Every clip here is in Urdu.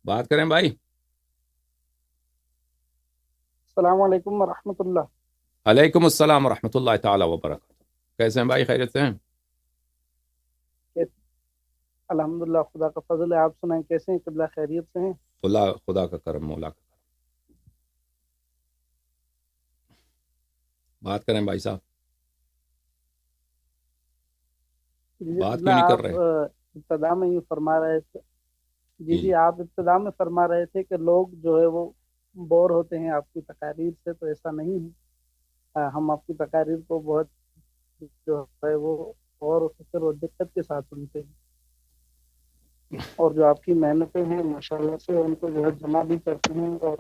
بات کریں بھائی. السلام علیکم ورحمۃ اللہ. علیکم السلام ورحمۃ اللہ تعالی وبرکاتہ. کیسے ہیں بھائی؟ خیریت سے ہیں؟ الحمد للہ، خدا کا فضل ہے. آپ سنائیں کیسے ہیں؟ قبلہ خیریت سے ہیں؟ خدا کا کرم، مولا کا کرم. بات کریں بھائی صاحب. جی بات قبلہ کیوں نہیں کر آپ رہے؟ ابتدا میں یہ فرما رہے تھے. جی جی جی آپ ابتدا میں فرما رہے تھے کہ لوگ جو ہے وہ بور ہوتے ہیں آپ کی تقاریر سے. تو ایسا نہیں ہے. ہم آپ کی تقاریر کو بہت جو ہے وہ اور فکر و دقت کے ساتھ سنتے ہیں، اور جو آپ کی محنتیں ہیں ماشاءاللہ سے ان کو جو ہے جمع بھی کرتے ہیں، اور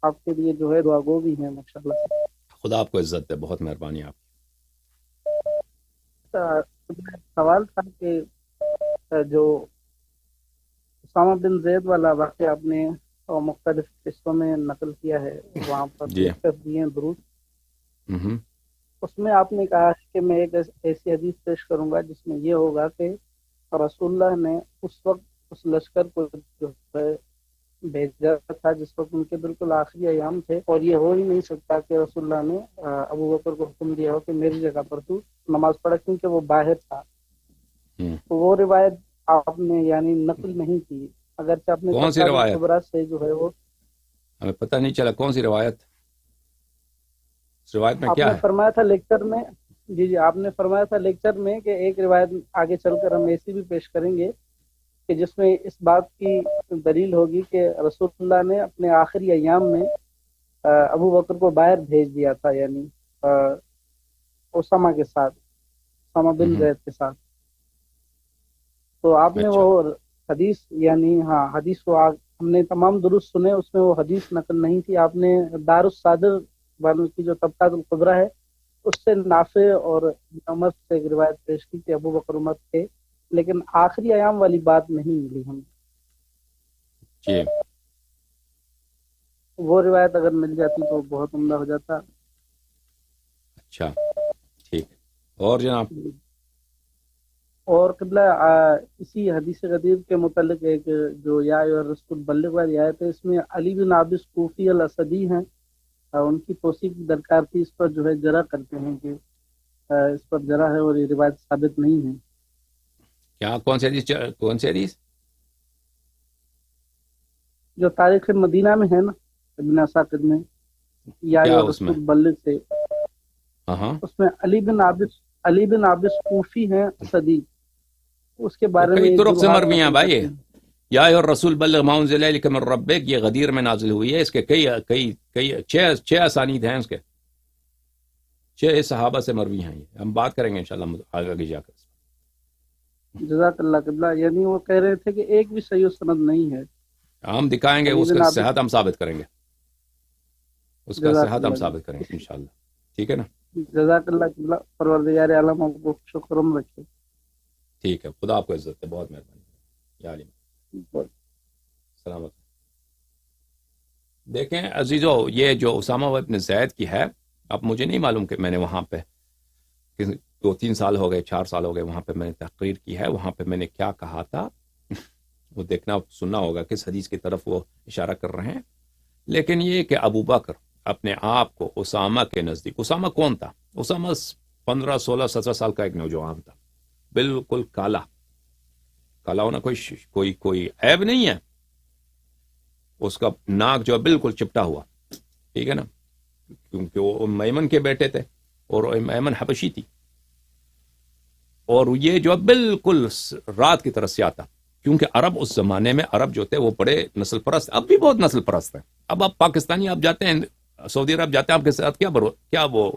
آپ کے لیے جو ہے دعا گو بھی ہیں ماشاءاللہ سے. خدا آپ کو عزت دے، بہت مہربانی آپ. سوال تھا کہ جو اسامہ بن زید والا واقعہ آپ نے مختلف قصوں میں نقل کیا ہے، وہاں پر جی. لکھ دیے ہیں درود. ہوں. اس میں آپ نے کہا ہے کہ میں ایک ایسی حدیث پیش کروں گا جس میں یہ ہوگا کہ رسول اللہ نے اس وقت اس لشکر کو جو ہے بھیجا تھا جس وقت ان کے بالکل آخری ایام تھے، اور یہ ہو ہی نہیں سکتا کہ رسول اللہ نے ابو بکر کو حکم دیا ہو کہ میری جگہ پر تو نماز پڑھا، کیونکہ وہ باہر تھا. تو وہ روایت آپ نے یعنی نقل نہیں کی، اگرچہ اپنے کون سی طبقات روایت؟ الکبریٰ سے جو ہے وہ ہمیں پتہ نہیں چلا کون سی روایت. اس روایت میں آپ کیا نے ہے؟ فرمایا تھا لیکچر میں. جی آپ نے فرمایا تھا لیکچر میں کہ ایک روایت آگے چل کر ہم ایسی بھی پیش کریں گے کہ جس میں اس بات کی دلیل ہوگی کہ رسول اللہ نے اپنے آخری ایام میں ابو بکر کو باہر بھیج دیا تھا، یعنی اسامہ کے ساتھ، اسامہ بن زید کے ساتھ. تو آپ نے اچھا. وہ حدیث یعنی حدیث کو ہم نے تمام درست سنے، اس میں وہ حدیث نقل نہیں تھی. آپ نے دار الصادر والوں کی جو طبقات الکبریٰ ہے اس سے نافع اور عمر سے ایک روایت پیش کی کہ ابو بکر عمر تھے، لیکن آخری ایام والی بات نہیں ملی ہمیں. جی. وہ روایت اگر مل جاتی تو بہت عمدہ ہو جاتا. اچھا ٹھیک. اور جناب؟ اور قبلہ اسی حدیث غدیر کے متعلق ایک جو یا رسول بلغ والی آیت ہے، اس میں علی بن عابس کوفی الاسدی ہیں، ان کی توثیق کی درکار تھی. اس پر جو ہے جرح کرتے ہیں کہ اس پر جرح ہے اور یہ روایت ثابت نہیں ہے. کیا کون سی حدیث؟ کون سی حدیث؟ جو تاریخ مدینہ میں ہے نا ابن اساکر میں، یا کیا اس میں؟ رسول بلغ سے، ہاں اس میں علی بن عابس کوفی ہیں اسدی، اس کے تو بارے میں کئی یہ طرق سے جرحات مروی ہیں نقل بھائی. کرتے ہیں. یا ایھا الرسول بلغ ما انزل الیک من ربک، یہ غدیر میں نازل ہوئی ہے. اس کے کئی چھ اسانید ہیں. اس کے 6 صحابہ سے مروی ہیں. یہ ہم بات کریں گے انشاءاللہ آگے جا کر. جزاک اللہ قبلہ. یعنی وہ کہہ رہے تھے کہ ایک بھی صحیح سند نہیں ہے. ہم دکھائیں گے علی اس بن کا عابس. صحت ہم ثابت کریں گے. اس کا جزاک صحت ہم اللہ ثابت کریں گے انشاءاللہ. ٹھیک ہے نا؟ جزاک اللہ قبلہ. پروردگار عالم آپ کو شکرم رکھے. ٹھیک ہے. خدا آپ کو عزت ہے. بہت مہربانی. یا علی سلامت. دیکھیں عزیزو، یہ جو اسامہ بن زید کی ہے، اب مجھے نہیں معلوم کہ میں نے وہاں پہ 2-3 سال ہو گئے، 4 سال ہو گئے وہاں پہ میں نے تقریر کی ہے. وہاں پہ میں نے کیا کہا تھا وہ دیکھنا سننا ہوگا کس حدیث کی طرف وہ اشارہ کر رہے ہیں. لیکن یہ کہ ابو بکر اپنے آپ کو اسامہ کے نزدیک، اسامہ کون تھا؟ اسامہ 15 16 17 سال کا ایک نوجوان تھا، بالکل کالا ہونا کوئی عیب نہیں ہے. اس کا ناک جو بالکل چپٹا ہوا، ٹھیک ہے نا، کیونکہ وہ میمن کے بیٹے تھے اور میمن حبشی تھی. اور یہ جو بالکل رات کی طرح سیاہ تھا، کیونکہ عرب اس زمانے میں عرب جو تھے وہ بڑے نسل پرست، اب بھی بہت نسل پرست ہیں. اب آپ پاکستانی آپ جاتے ہیں سعودی عرب جاتے ہیں، آپ کے ساتھ کیا وہ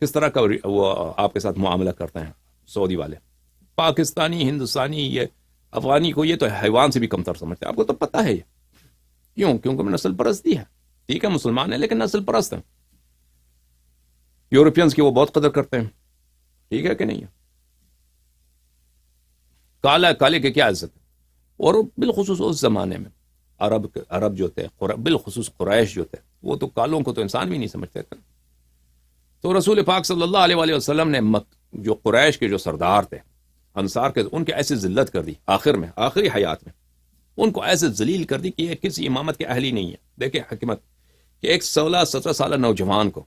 کس طرح کا وہ آپ کے ساتھ معاملہ کرتے ہیں سعودی والے؟ پاکستانی، ہندوستانی، یہ افغانی کو یہ تو حیوان سے بھی کمتر سمجھتے ہیں. آپ کو تو پتہ ہے یہ کیونکہ نسل پرستی ہے. ٹھیک ہے مسلمان ہیں لیکن نسل پرست ہیں. یورپینز کی وہ بہت قدر کرتے ہیں. ٹھیک ہے کہ نہیں ہے؟ کالے کے کیا عزت ہے. اور بالخصوص اس زمانے میں عرب جو تھے، بالخصوص قریش جو تھے، وہ تو کالوں کو تو انسان بھی نہیں سمجھتے تھے. تو رسول پاک صلی اللہ علیہ وآلہ وسلم نے جو قریش کے جو سردار تھے، انصار کے، ان کے ایسی ذلت کر دی آخری حیات میں ان کو ایسے ذلیل کر دی کہ یہ کسی امامت کے اہل ہی نہیں ہے. دیکھیں حکمت کہ ایک 16-17 سالہ نوجوان کو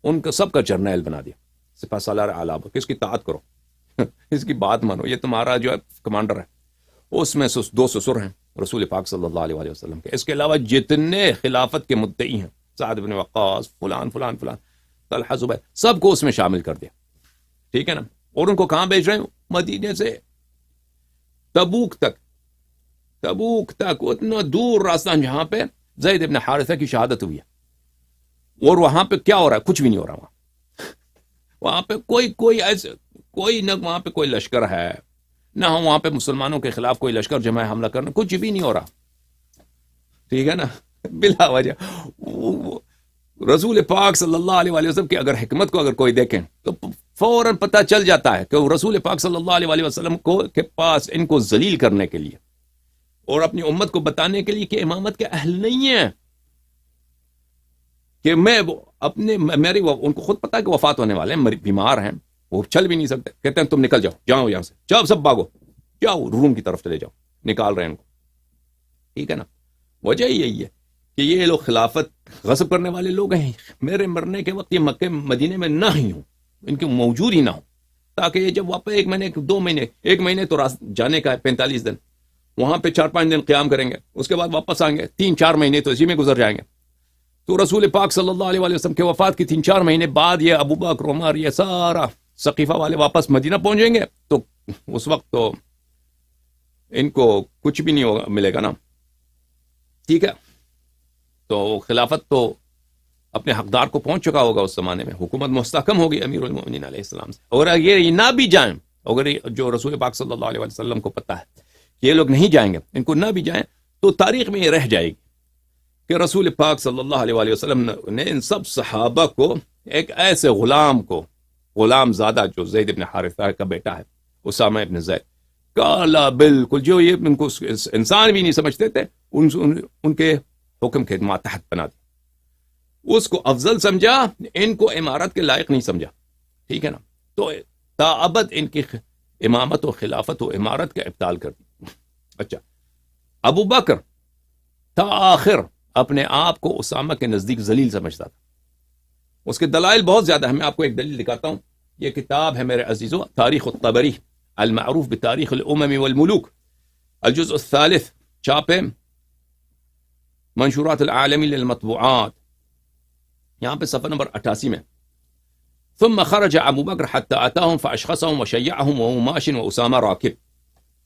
ان کا سب کا جرنیل بنا دیا، سپہ سالار اعلیٰ، کہ اس کی اطاعت کرو، اس کی بات مانو، یہ تمہارا جو ہے کمانڈر ہے. اس میں 2 سسر ہیں رسول پاک صلی اللہ علیہ وسلم کے. اس کے علاوہ جتنے خلافت کے مدعی ہیں، سعد بن وقاص، فلان فلان فلان، طلحہ، زبیر، سب کو اس میں شامل کر دیا. ٹھیک ہے نا. اور ان کو کہاں بھیج رہے ہیں؟ مدینے سے تبوک تک اتنا دور راستہ جہاں پہ زید بن حارثہ کی شہادت ہوئی ہے. اور وہاں پہ کیا ہو رہا ہے؟ کچھ بھی نہیں ہو رہا. وہاں پہ کوئی ایسے کوئی نہ وہاں پہ کوئی لشکر ہے، نہ وہاں پہ مسلمانوں کے خلاف کوئی لشکر جمع حملہ کرنا، کچھ بھی نہیں ہو رہا. ٹھیک ہے نا. بلا وجہ رسول پاک صلی اللہ علیہ وسلم کی اگر حکمت کو اگر کوئی دیکھیں تو فوراً پتہ چل جاتا ہے کہ رسول پاک صلی اللہ علیہ وسلم کے پاس ان کو ذلیل کرنے کے لیے اور اپنی امت کو بتانے کے لیے کہ امامت کے اہل نہیں ہیں، کہ میں میری ان کو خود پتا ہے کہ وفات ہونے والے ہیں، بیمار ہیں، وہ چل بھی نہیں سکتے. کہتے ہیں تم نکل جاؤ یہاں سے، جاؤ سب بھاگو، جاؤ روم کی طرف چلے جاؤ. نکال رہے ہیں ان کو. ٹھیک ہے نا. وجہ یہی ہے کہ یہ لوگ خلافت غصب کرنے والے لوگ ہیں. میرے مرنے کے وقت یہ مکہ مدینے میں نہ ہی ہوں، ان کے موجود ہی نہ ہوں، تاکہ یہ جب واپس 1 مہینے 2 مہینے 1 مہینے تو جانے کا ہے، 45 دن وہاں پہ 4-5 دن قیام کریں گے، اس کے بعد واپس آئیں گے، 3-4 مہینے تو اسی میں گزر جائیں گے. تو رسول پاک صلی اللہ علیہ وسلم کے وفات کی 3-4 مہینے بعد یہ ابو بکر، عمر، یہ سارا ثقیفہ والے واپس مدینہ پہنچیں گے. تو اس وقت تو ان کو کچھ بھی نہیں ملے گا نا. ٹھیک ہے. تو خلافت تو اپنے حقدار کو پہنچ چکا ہوگا. اس زمانے میں حکومت مستحکم ہوگی امیر المومنین علیہ السلام سے. اور یہ نہ بھی جائیں، اگر جو رسول پاک صلی اللہ علیہ وسلم کو پتہ ہے کہ یہ لوگ نہیں جائیں گے، ان کو نہ بھی جائیں، تو تاریخ میں یہ رہ جائے گی کہ رسول پاک صلی اللہ علیہ وسلم نے ان سب صحابہ کو ایک ایسے غلام زادہ جو زید بن حارثہ کا بیٹا ہے، اسامہ ابن زید، کالا بالکل جو یہ ان کو انسان بھی نہیں سمجھتے تھے، ان کے حکم کے ماتحت بنا دیا. اس کو افضل سمجھا، ان کو امارت کے لائق نہیں سمجھا. ٹھیک ہے نا. تو تاابد ان کی امامت و خلافت و امارت کا ابطال کر دی. اچھا، ابو بکر تا آخر اپنے آپ کو اسامہ کے نزدیک ذلیل سمجھتا تھا. اس کے دلائل بہت زیادہ ہیں. میں آپ کو ایک دلیل دکھاتا ہوں. یہ کتاب ہے میرے عزیزو، تاریخ الطبری المعروف بتاریخ الامم والملوک، الجزء الثالث، چھاپ ہے منشورات العالمی للمطبوعات، یہاں پہ صفحہ نمبر 88 میں. ثم خرج ابو بکر حتى اتاهم فاشخصهم وشيعهم وهو ماش واسامہ راکب.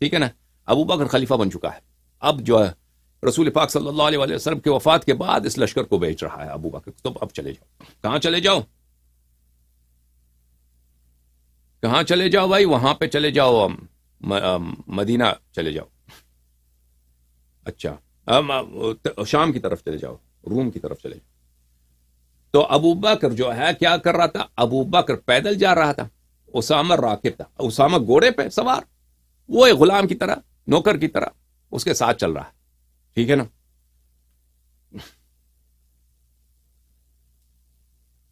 ٹھیک ہے نا. ابو بکر خلیفہ بن چکا ہے. اب جو ہے رسول پاک صلی اللہ علیہ وسلم کے وفات کے بعد اس لشکر کو بیچ رہا ہے ابو بکر. تو اب چلے جاؤ. کہاں چلے جاؤ؟ کہاں چلے جاؤ بھائی؟ وہاں پہ چلے جاؤ، مدینہ چلے جاؤ. اچھا، شام کی طرف چلے جاؤ، روم کی طرف چلے جاؤ. تو ابو بکر جو ہے کیا کر رہا تھا؟ ابو بکر پیدل جا رہا تھا، اسامہ راکب تھا. اسامہ گھوڑے پہ سوار، وہ ایک غلام کی طرح، نوکر کی طرح اس کے ساتھ چل رہا ہے. ٹھیک ہے نا.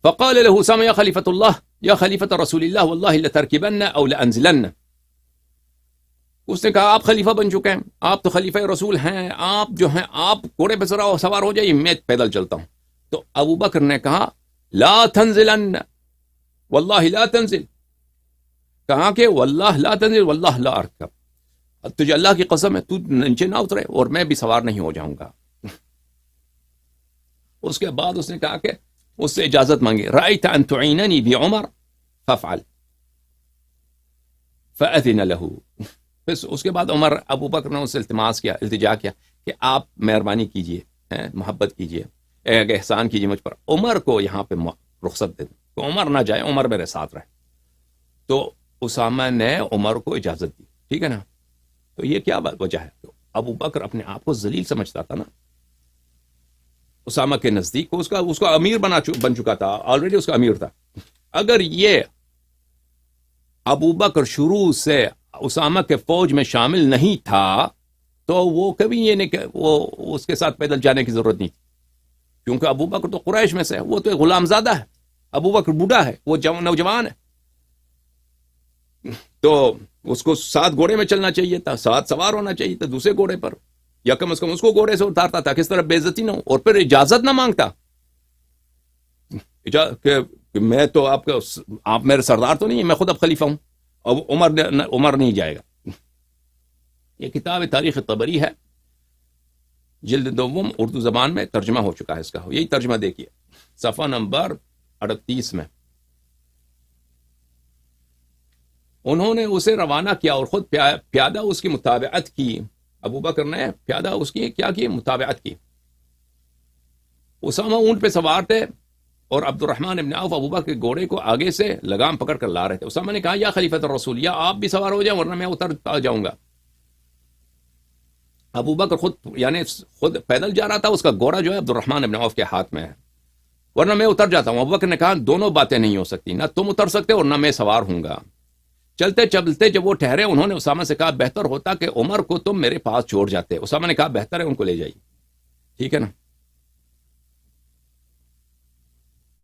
فقال له اسامہ یا خلیفۃ اللہ یا خلیفۃ رسول اللہ واللہ لترکبن او لانزلن. اس نے کہا آپ خلیفہ بن چکے ہیں، آپ تو خلیفہ رسول ہیں، آپ جو ہیں آپ گھوڑے پہ سوار ہو جائیے، میں پیدل چلتا ہوں. تو ابو بکر نے کہا لا تنزلن واللہ لا تنزل. کہا کہ واللہ لا تنزل واللہ لا ارکب. تجھے اللہ کی قسم ہے تو نیچے نہ اترے اور میں بھی سوار نہیں ہو جاؤں گا. اس کے بعد اس نے کہا کہ اس سے اجازت مانگی. رأیت ان تعیننی بعمر فافعل فأذن له. اس کے بعد عمر، ابو بکر نے اس سے التجا کیا کہ آپ مہربانی کیجئے، محبت کیجئے، ایک احسان کیجئے مجھ پر، عمر کو یہاں پہ رخصت دے دیں، تو عمر نہ جائے، عمر میرے ساتھ رہے. تو اسامہ نے عمر کو اجازت دی. ٹھیک ہے نا. تو یہ کیا وجہ ہے؟ تو ابو بکر اپنے آپ کو ذلیل سمجھتا تھا نا. اسامہ کے نزدیک اس کا امیر بن چکا تھا، آلریڈی اس کا امیر تھا. اگر یہ ابو بکر شروع سے اسامہ کے فوج میں شامل نہیں تھا تو وہ کبھی یہ نہیں کہ وہ اس کے ساتھ پیدل جانے کی ضرورت نہیں تھی، کیونکہ ابو بکر تو قریش میں سے ہے، وہ تو ایک غلام زادہ ہے. ابو بکر بوڑھا ہے، وہ نوجوان ہے. تو اس کو 7 گھوڑے میں چلنا چاہیے تھا، 7 سوار ہونا چاہیے تھا دوسرے گھوڑے پر، یا کم از کم اس کو گھوڑے سے اتارتا تھا، کس طرح بے عزتی نہ ہو، اور پھر اجازت نہ مانگتا کہ میں تو آپ میرے سردار تو نہیں ہے، میں خود اب خلیفہ ہوں، اب عمر نہیں جائے گا۔ یہ کتاب تاریخ طبری ہے، جلد دوم، اردو زبان میں ترجمہ ہو چکا ہے اس کا، یہی ترجمہ دیکھیے صفحہ نمبر 38 میں۔ انہوں نے اسے روانہ کیا اور خود پیادہ اس کی متابعت کی، ابو بکر نے پیادہ اس کی کیا کی؟ متابعت کی۔ اسامہ اونٹ پہ سوار تھے اور عبد الرحمن ابن عوف ابو بکر کے گھوڑے کو آگے سے لگام پکڑ کر لا رہے تھے۔ اسامہ نے کہا یا خلیفۃ الرسول، یا آپ بھی سوار ہو جائیں ورنہ میں اتر جاؤں گا۔ ابو بکر خود پیدل جا رہا تھا، اس کا گھوڑا جو ہے عبد الرحمن ابن عوف کے ہاتھ میں ہے، ورنہ میں اتر جاتا ہوں۔ ابو بکر نے کہا دونوں باتیں نہیں ہو سکتی، نہ تم اتر سکتے اور نہ میں سوار ہوں گا۔ چلتے چلتے جب وہ ٹھہرے، انہوں نے اسامہ سے کہا بہتر ہوتا کہ عمر کو تم میرے پاس چھوڑ جاتے۔ اسامہ نے کہا بہتر ہے ان کو لے جائیے، ٹھیک ہے نا۔